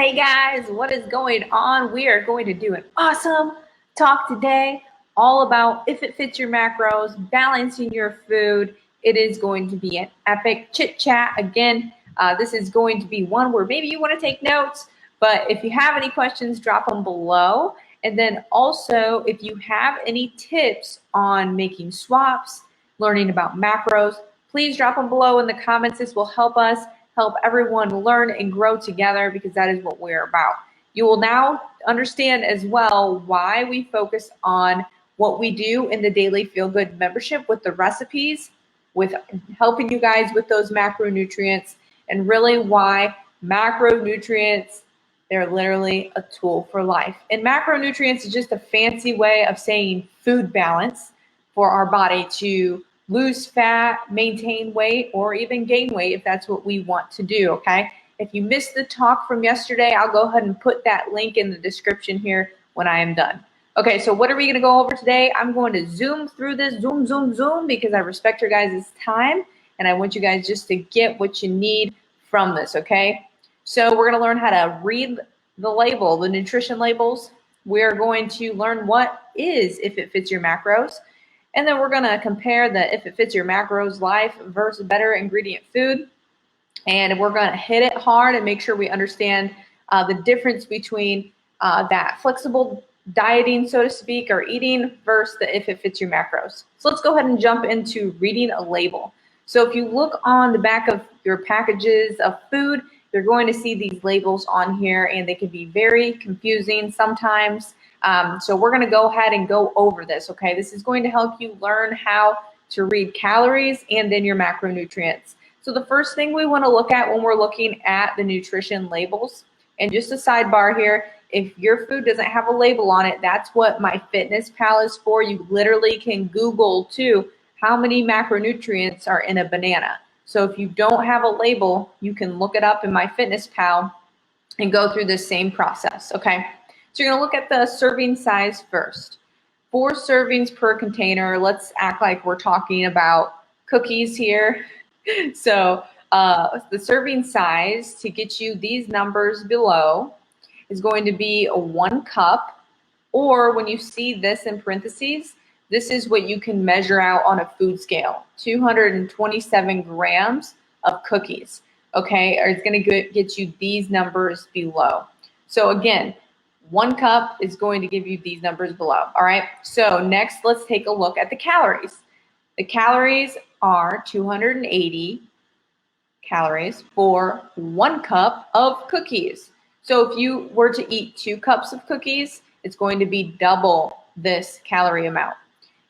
Hey guys, what is going on? We are going to do an awesome talk today all about if it fits your macros, balancing your food. It is going to be an epic chit chat. Again, this is going to be one where maybe you want to take notes, but if you have any questions, drop them below. And then also, if you have any tips on making swaps, learning about macros, please drop them below in the comments. This will help us help everyone learn and grow together because that is what we're about. You will now understand as well why we focus on what we do in the Daily Feel Good membership with the recipes, with helping you guys with those macronutrients, and really why macronutrients, they're literally a tool for life. And macronutrients is just a fancy way of saying food balance for our body to lose fat, maintain weight, or even gain weight if that's what we want to do, okay? If you missed the talk from yesterday, I'll go ahead and put that link in the description here when I am done. Okay, so what are we going to go over today? I'm going to zoom through this, zoom, because I respect your guys' time, and I want you guys just to get what you need from this, okay? So we're going to learn how to read the label, the nutrition labels. We're going to learn what is if it fits your macros. And then we're going to compare the if it fits your macros life versus better ingredient food. And we're going to hit it hard and make sure we understand the difference between that flexible dieting, so to speak, or eating versus the if it fits your macros. So let's go ahead and jump into reading a label. So if you look on the back of your packages of food, you're going to see these labels on here, and they can be very confusing sometimes. So we're going to go ahead and go over this, okay? This is going to help you learn how to read calories and then your macronutrients. So the first thing we want to look at when we're looking at the nutrition labels, and just a sidebar here, if your food doesn't have a label on it, that's what MyFitnessPal is for. You literally can Google too how many macronutrients are in a banana. So if you don't have a label, you can look it up in MyFitnessPal and go through the same process, okay? So you're going to look at the serving size first. 4 servings per container. Let's act like we're talking about cookies here. So the serving size to get you these numbers below is going to be a 1 cup, or when you see this in parentheses, this is what you can measure out on a food scale, 227 grams of cookies, okay? Or it's going to get you these numbers below. So again, 1 cup is going to give you these numbers below, all right? So next, let's take a look at the calories. The calories are 280 calories for 1 cup of cookies. So if you were to eat 2 cups of cookies, it's going to be double this calorie amount.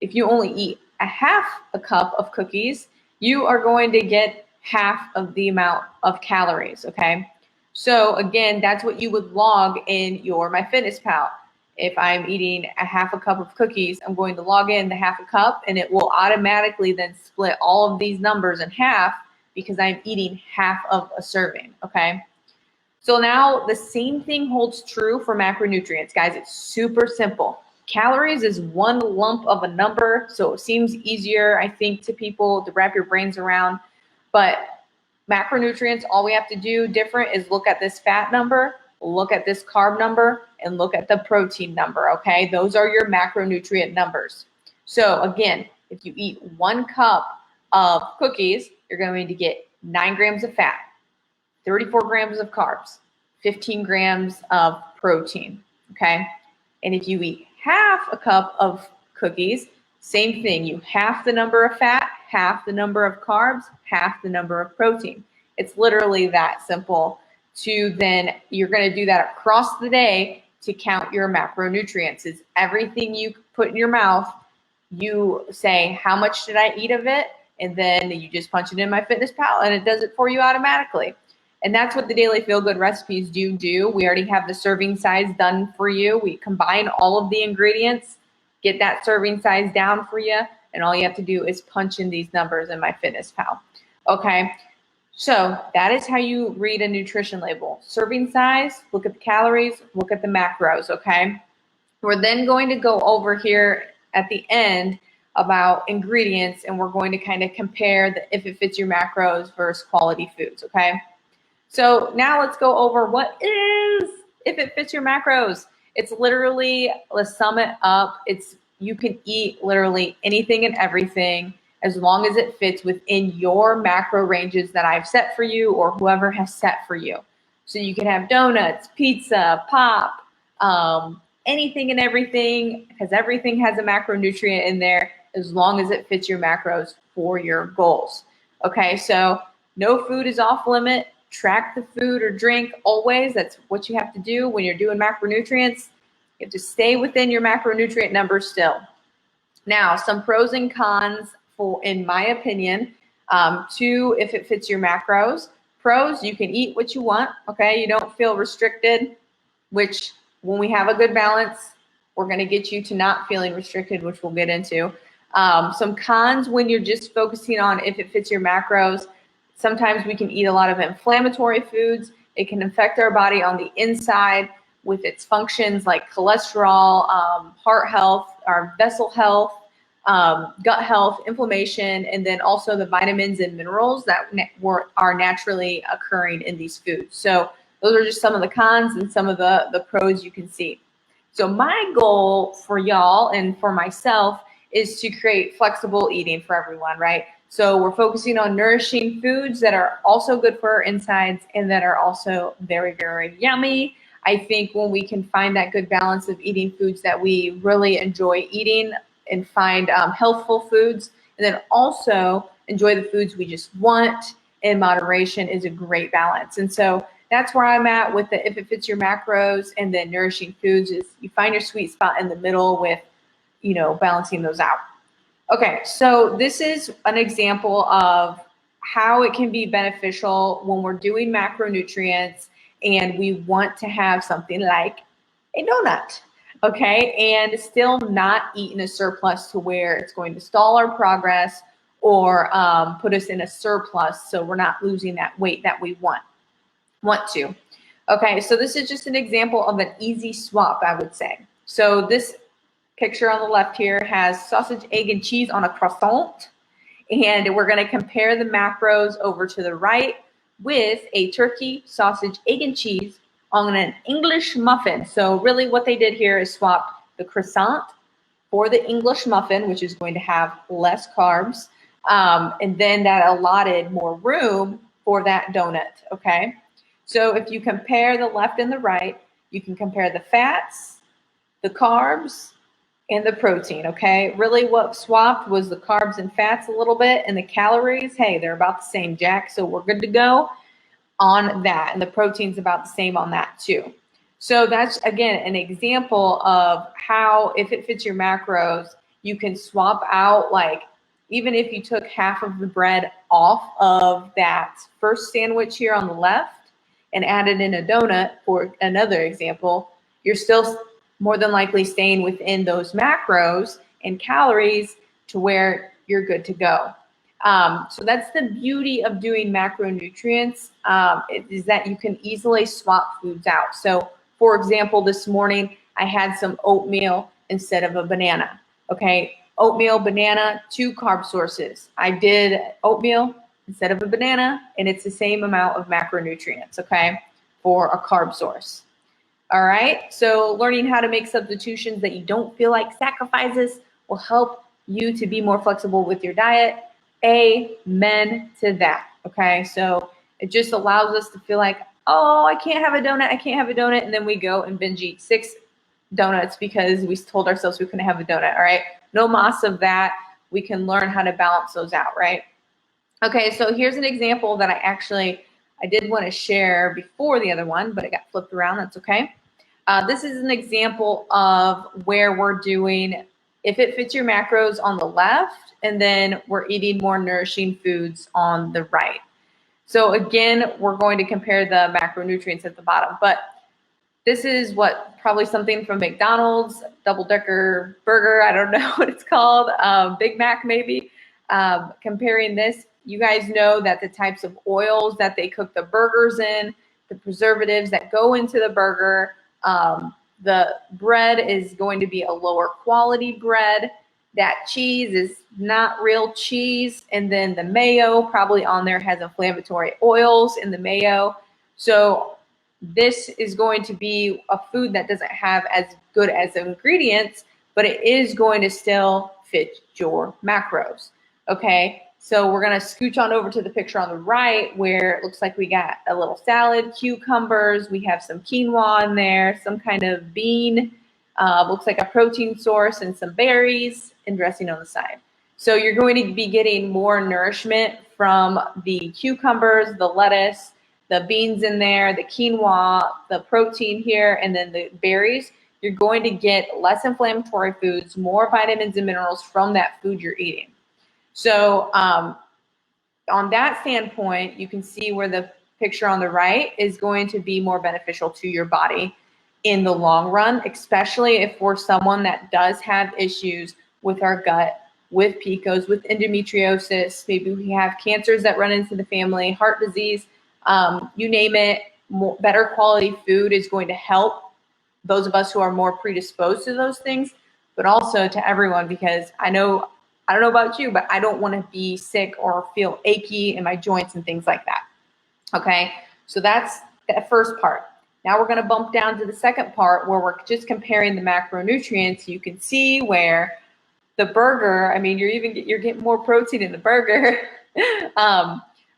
If you only eat a half a cup of cookies, you are going to get half of the amount of calories, okay? So again, that's what you would log in your MyFitnessPal. If I'm eating a half a cup of cookies, I'm going to log in the half a cup, and it will automatically then split all of these numbers in half because I'm eating half of a serving, okay? So now the same thing holds true for macronutrients, guys. It's super simple. Calories is 1 lump of a number, so it seems easier, I think, to people to wrap your brains around, but macronutrients, all we have to do different is look at this fat number, look at this carb number, and look at the protein number, okay? Those are your macronutrient numbers. So again, if you eat 1 cup of cookies, you're going to get 9 grams of fat, 34 grams of carbs, 15 grams of protein, okay? And if you eat half a cup of cookies, same thing. You half the number of fat, half the number of carbs, half the number of protein. It's literally that simple. To then, you're going to do that across the day to count your macronutrients. Is everything you put in your mouth, you say, how much did I eat of it? And then you just punch it in MyFitnessPal and it does it for you automatically. And that's what the Daily Feel Good recipes do. We already have the serving size done for you. We combine all of the ingredients, get that serving size down for you, and all you have to do is punch in these numbers in MyFitnessPal. Okay, so that is how you read a nutrition label. Serving size, look at the calories, look at the macros, okay? We're then going to go over here at the end about ingredients, and we're going to kind of compare the if it fits your macros versus quality foods, okay? So now let's go over what is If It Fits Your Macros. It's literally, let's sum it up. You can eat literally anything and everything as long as it fits within your macro ranges that I've set for you or whoever has set for you. So you can have donuts, pizza, pop, anything and everything, because everything has a macronutrient in there as long as it fits your macros for your goals. Okay, so no food is off limit. Track the food or drink always. That's what you have to do when you're doing macronutrients. You have to stay within your macronutrient numbers still. Now, some pros and cons in my opinion, to if it fits your macros. Pros, you can eat what you want, okay? You don't feel restricted, which when we have a good balance, we're gonna get you to not feeling restricted, which we'll get into. Some cons when you're just focusing on if it fits your macros. Sometimes we can eat a lot of inflammatory foods. It can affect our body on the inside with its functions like cholesterol, heart health, our vessel health, gut health, inflammation, and then also the vitamins and minerals that are naturally occurring in these foods. So those are just some of the cons and some of the pros you can see. So my goal for y'all and for myself is to create flexible eating for everyone, right? So we're focusing on nourishing foods that are also good for our insides and that are also very, very yummy. I think when we can find that good balance of eating foods that we really enjoy eating and find healthful foods, and then also enjoy the foods we just want in moderation is a great balance. And so that's where I'm at with the if it fits your macros and then nourishing foods is you find your sweet spot in the middle with, balancing those out. Okay, so this is an example of how it can be beneficial when we're doing macronutrients and we want to have something like a donut, okay, and still not eat in a surplus to where it's going to stall our progress or put us in a surplus so we're not losing that weight that we want to. Okay, so this is just an example of an easy swap, I would say. So this picture on the left here has sausage, egg, and cheese on a croissant. And we're going to compare the macros over to the right with a turkey, sausage, egg, and cheese on an English muffin. So really what they did here is swap the croissant for the English muffin, which is going to have less carbs. And then that allotted more room for that donut, okay? So if you compare the left and the right, you can compare the fats, the carbs, and the protein, okay? Really what swapped was the carbs and fats a little bit, and the calories, hey, they're about the same, Jack, so we're good to go on that. And the protein's about the same on that too. So that's, again, an example of how, if it fits your macros, you can swap out, like, even if you took half of the bread off of that first sandwich here on the left and added in a donut, for another example, you're still more than likely staying within those macros and calories to where you're good to go. So that's the beauty of doing macronutrients, is that you can easily swap foods out. So for example, this morning I had some oatmeal instead of a banana. Okay, oatmeal, banana, 2 carb sources. I did oatmeal instead of a banana, and it's the same amount of macronutrients, okay, for a carb source. All right, so learning how to make substitutions that you don't feel like sacrifices will help you to be more flexible with your diet. Amen to that, okay? So it just allows us to feel like, oh, I can't have a donut, and then we go and binge eat 6 donuts because we told ourselves we couldn't have a donut, all right? No mas of that. We can learn how to balance those out, right? Okay, so here's an example that I did want to share before the other one, but it got flipped around, that's okay. This is an example of where we're doing if it fits your macros on the left, and then we're eating more nourishing foods on the right. So again, we're going to compare the macronutrients at the bottom, but this is probably something from McDonald's, double-decker burger, I don't know what it's called, Big Mac maybe. Comparing this, you guys know that the types of oils that they cook the burgers in, the preservatives that go into the burger, the bread is going to be a lower quality bread. That cheese is not real cheese. And then the mayo probably on there has inflammatory oils in the mayo. So this is going to be a food that doesn't have as good as ingredients, but it is going to still fit your macros. Okay, so we're gonna scooch on over to the picture on the right where it looks like we got a little salad, cucumbers, we have some quinoa in there, some kind of bean, looks like a protein source, and some berries and dressing on the side. So you're going to be getting more nourishment from the cucumbers, the lettuce, the beans in there, the quinoa, the protein here, and then the berries. You're going to get less inflammatory foods, more vitamins and minerals from that food you're eating. So on that standpoint, you can see where the picture on the right is going to be more beneficial to your body in the long run, especially if we're someone that does have issues with our gut, with PCOS, with endometriosis, maybe we have cancers that run into the family, heart disease, you name it. Better quality food is going to help those of us who are more predisposed to those things, but also to everyone, because I don't know about you, but I don't want to be sick or feel achy in my joints and things like that. Okay, so that's the first part. Now we're going to bump down to the second part where we're just comparing the macronutrients. You can see where the burger, I mean, you're getting more protein in the burger,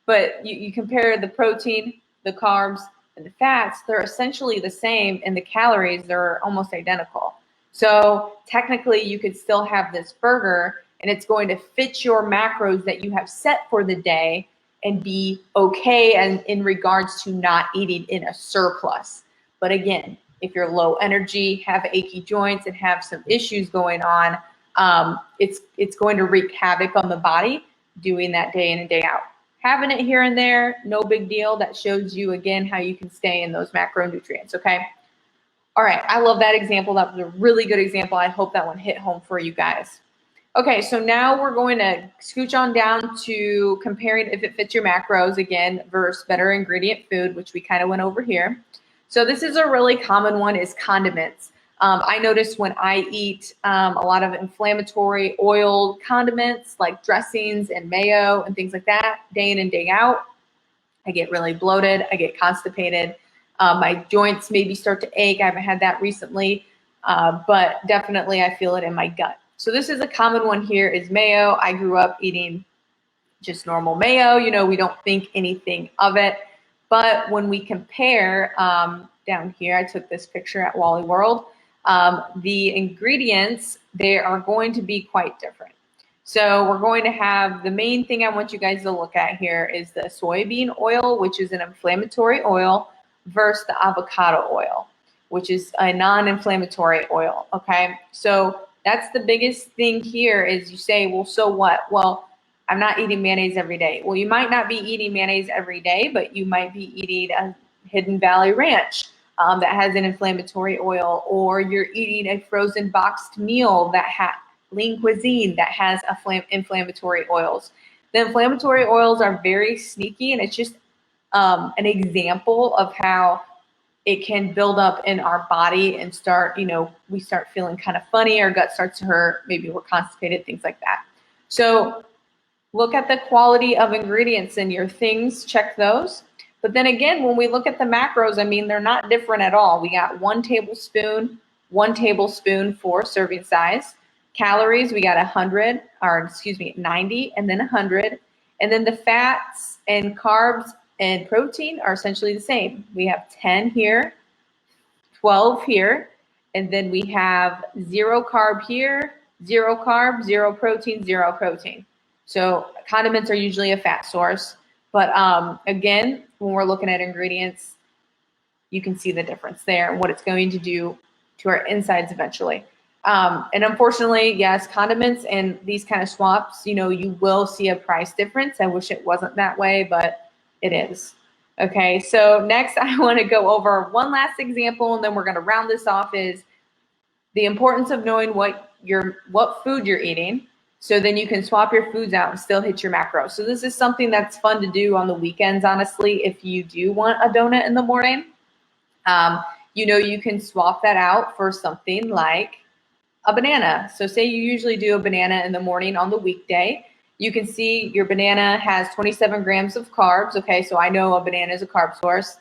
but you compare the protein, the carbs, and the fats, they're essentially the same, and the calories, they're almost identical. So technically you could still have this burger and it's going to fit your macros that you have set for the day and be okay and in regards to not eating in a surplus. But again, if you're low energy, have achy joints, and have some issues going on, it's going to wreak havoc on the body doing that day in and day out. Having it here and there, no big deal. That shows you, again, how you can stay in those macronutrients, okay? All right, I love that example. That was a really good example. I hope that one hit home for you guys. Okay, so now we're going to scooch on down to comparing if it fits your macros, again, versus better ingredient food, which we kind of went over here. So this is a really common one, is condiments. I notice when I eat a lot of inflammatory oil condiments like dressings and mayo and things like that, day in and day out, I get really bloated, I get constipated, my joints maybe start to ache. I haven't had that recently, but definitely I feel it in my gut. So this is a common one here, is mayo. I grew up eating just normal mayo. You know, we don't think anything of it. But when we compare down here, I took this picture at Wally World, the ingredients, they are going to be quite different. So we're going to have, the main thing I want you guys to look at here is the soybean oil, which is an inflammatory oil, versus the avocado oil, which is a non-inflammatory oil, okay? So that's the biggest thing here is you say, well, so what? Well, I'm not eating mayonnaise every day. Well, you might not be eating mayonnaise every day, but you might be eating a Hidden Valley Ranch that has an inflammatory oil, or you're eating a frozen boxed meal that has lean cuisine that has inflammatory oils. The inflammatory oils are very sneaky, and it's just an example of how it can build up in our body and start, you know, we start feeling kind of funny, our gut starts to hurt, maybe we're constipated, things like that. So look at the quality of ingredients in your things, check those. But then again, when we look at the macros, I mean, they're not different at all. We got 1 tablespoon for serving size. Calories, we got 100, or excuse me, 90, and then 100. And then the fats and carbs and protein are essentially the same. We have 10 here, 12 here, and then we have 0 carb here, 0 carb, 0 protein, 0 protein. So condiments are usually a fat source. But again, when we're looking at ingredients, you can see the difference there and what it's going to do to our insides eventually. And unfortunately, yes, condiments and these kind of swaps, you know, you will see a price difference. I wish it wasn't that way, but it is. Okay, so next I want to go over one last example, and then we're going to round this off, is the importance of knowing what food you're eating, so then you can swap your foods out and still hit your macros. So this is something that's fun to do on the weekends, honestly, if you do want a donut in the morning. You know, you can swap that out for something like a banana. So say you usually do a banana in the morning on the weekday. You can see your banana has 27 grams of carbs. Okay, so I know a banana is a carb source.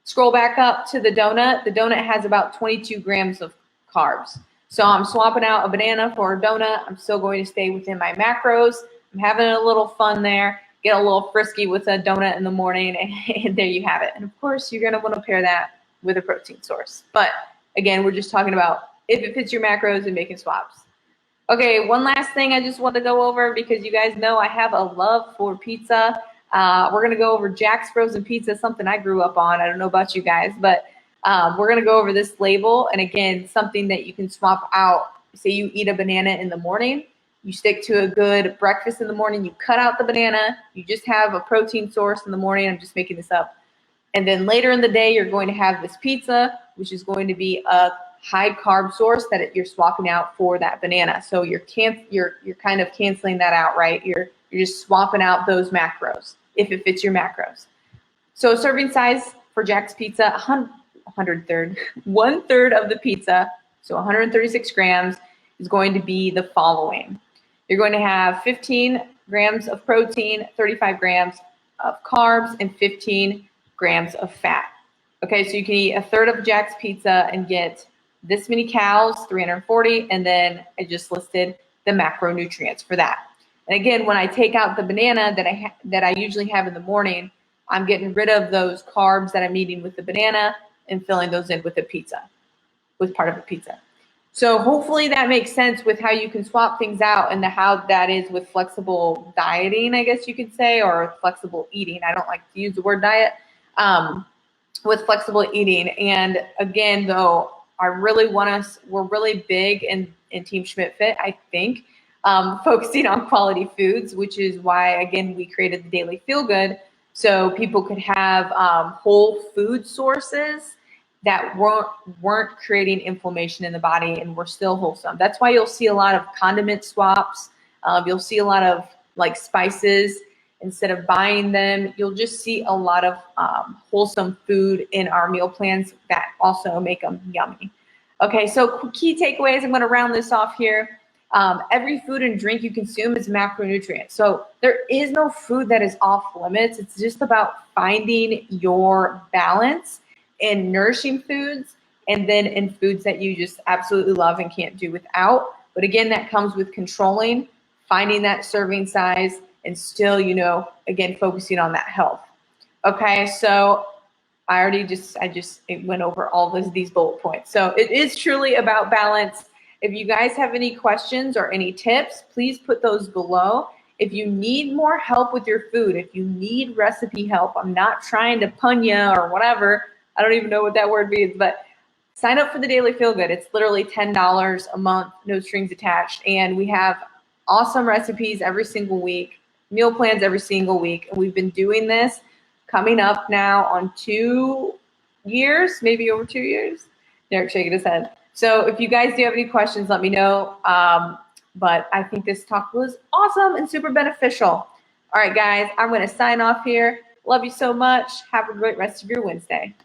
Scroll back up to the donut. The donut has about 22 grams of carbs. So I'm swapping out a banana for a donut. I'm still going to stay within my macros. I'm having a little fun there. Get a little frisky with a donut in the morning, and there you have it. And of course, you're going to want to pair that with a protein source. But again, we're just talking about if it fits your macros and making swaps. Okay, one last thing I just want to go over, because you guys know I have a love for pizza. We're going to go over Jack's Frozen Pizza, something I grew up on. I don't know about you guys, but we're going to go over this label. And again, something that you can swap out. Say you eat a banana in the morning. You stick to a good breakfast in the morning. You cut out the banana. You just have a protein source in the morning. I'm just making this up. And then later in the day, you're going to have this pizza, which is going to be a high carb source that you're swapping out for that banana. So you're kind of canceling that out, right? You're just swapping out those macros if it fits your macros. So serving size for Jack's Pizza, 1/3 of the pizza, so 136 grams, is going to be the following. You're going to have 15 grams of protein, 35 grams of carbs, and 15 grams of fat. Okay, so you can eat 1/3 of Jack's Pizza and get this many calories, 340, and then I just listed the macronutrients for that. And again, when I take out the banana that I usually have in the morning, I'm getting rid of those carbs that I'm eating with the banana and filling those in with the pizza, with part of the pizza. So hopefully that makes sense with how you can swap things out and how that is with flexible dieting, I guess you could say, or flexible eating. I don't like to use the word diet, with flexible eating. And again, though, we're really big in Team Schmidt Fit, I think, focusing on quality foods, which is why, again, we created the Daily Feel Good, so people could have whole food sources that weren't creating inflammation in the body and were still wholesome. That's why you'll see a lot of condiment swaps. You'll see a lot of like spices. Instead of buying them, you'll just see a lot of wholesome food in our meal plans that also make them yummy. Okay, so key takeaways, I'm gonna round this off here. Every food and drink you consume is macronutrient. So there is no food that is off limits. It's just about finding your balance in nourishing foods and then in foods that you just absolutely love and can't do without. But again, that comes with controlling, finding that serving size, and still, again, focusing on that health. Okay, so I just went over all these bullet points. So it is truly about balance. If you guys have any questions or any tips, please put those below. If you need more help with your food, if you need recipe help, I'm not trying to pun you or whatever. I don't even know what that word means, but sign up for the Daily Feel Good. It's literally $10 a month, no strings attached. And we have awesome recipes every single week, meal plans every single week. And we've been doing this coming up now on 2 years, maybe over 2 years. Derek's shaking his head. So if you guys do have any questions, let me know. But I think this talk was awesome and super beneficial. All right, guys, I'm going to sign off here. Love you so much. Have a great rest of your Wednesday.